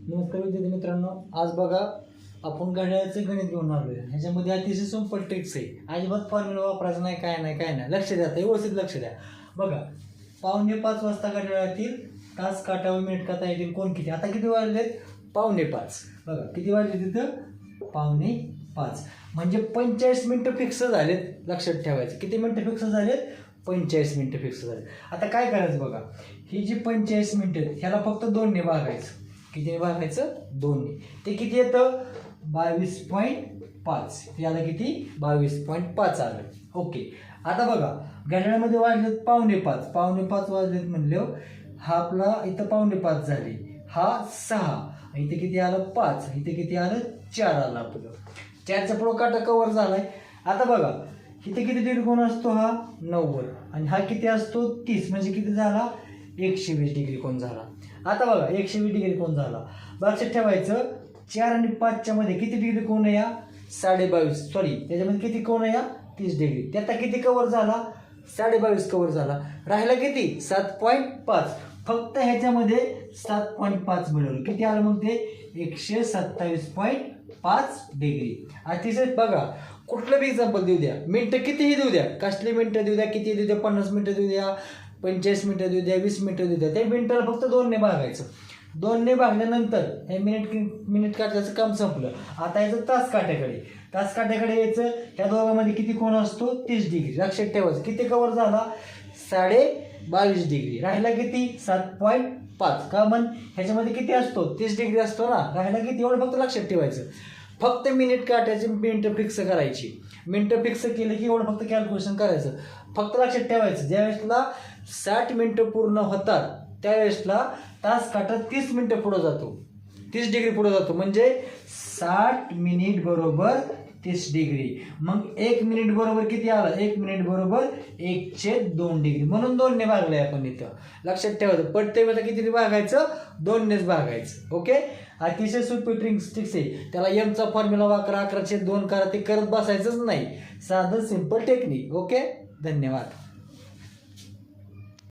नमस्कार विद्यार्थी मित्रांनो, आज बघा आपण घड्याळाचं गणित घेऊन आलोय. ह्याच्यामध्ये अतिशय सिंपल ट्रिक्स आहे. अजिबात फॉर्म्युला वापरायचं नाही, काय नाही. लक्ष द्या, व्यवस्थित लक्ष द्या. बघा 5:45 वाजता घड्याळातील तास काटा व मिनिट काटा येतील कोण किती. आता किती वाजलेत? 5:45. बघा किती वाजले तिथं? 5:45. म्हणजे 45 मिनिटं फिक्स झालेत. लक्षात ठेवायचं. किती मिनिटं फिक्स झालेत? 45 मिनिटं फिक्स झाले. आता काय करायचं बघा, ही जी 45 मिनिटं आहेत ह्याला फक्त 2ने भागायचं. कितीने भागायचं? 2ने. ते किती येतं? 22.5. याला किती? 22.5 आलं. ओके. आता बघा घड्याळामध्ये वाजलेत 5:45. 5:45 वाजलेत म्हणल्यावर हा आपला इथं 5:45 झाली, हा 6, इथे किती आलं? 5, इथे किती आलं? 4 आलं आपलं. 4चा पुढं काटा कव्हर झालाय. आता बघा इथे किती डिग्री कोण असतो? हा 90. आणि हा किती असतो? 30. म्हणजे किती झाला? 120 डिग्री कोण झाला. आता बघा 120 डिग्री कोण झाला. लक्षात ठेवायचं 4 आणि 5च्या मध्ये किती डिग्री कोण आहे? या 22.5. सॉरी, त्याच्यामध्ये किती कोण आहे? या 30 डिग्री. त्याचा किती कव्हर झाला? 22.5 कव्हर झाला. राहिला किती? 7.5. फक्त ह्याच्यामध्ये 7.5 मिळवलं. किती आलं मग ते? 127.5 डिग्री. अतिशय बघा कुठलं बी एक्झाम्पल देऊ द्या, मिनटं कितीही देऊ द्या, कसली मिनटं देऊ द्या, किती देऊ द्या, 50 मिनटं देऊ द्या, 45 मिनटं देऊ द्या, 20 मिनटं देऊ द्या, त्या मिनिटाला फक्त 2ने भागायचं. 2ने भागल्यानंतर हे मिनिट काटायचं काम संपलं. आता यायचं तास काट्याकडे यायचं. त्या दोघांमध्ये किती कोण असतो? 30 डिग्री. लक्षात ठेवायचं. किती कव्हर झाला? 22.5 डिग्री. राहिला किती? 7.5. का म्हण ह्याच्यामध्ये किती असतो? 30 डिग्री असतो ना. राहिला किती? एवढं फक्त लक्षात ठेवायचं. फक्त मिनिट काटायचे, मिनिटं फिक्स करायची. मिनिटं फिक्स केलं की एवढं फक्त कॅल्क्युलेशन करायचं. फक्त लक्षात ठेवायचं ज्यावेळेसला 60 मिनिटं पूर्ण होतात त्यावेळेसला तास काटा 30 मिनिटं पुढं जातो, 30 डिग्री पुढं जातो. म्हणजे 60 मिनिट बरोबर 30 डिग्री. मग 1 मिनिट बरोबर किती आलं? 1 मिनिट बरोबर 1/2 डिग्री. म्हणून 2ने भागलंय आपण इथं. लक्षात ठेवायचं. पडते वेळेला किती भागायचं? 2नेच भागायचं. ओके. अतिशय सोपी ट्रिक्स आहे. त्याला एमचा फॉर्म्युला वापरा, 11/2 करा, ते करत बसायचंच नाही. साधं सिंपल टेक्निक. ओके. धन्यवाद.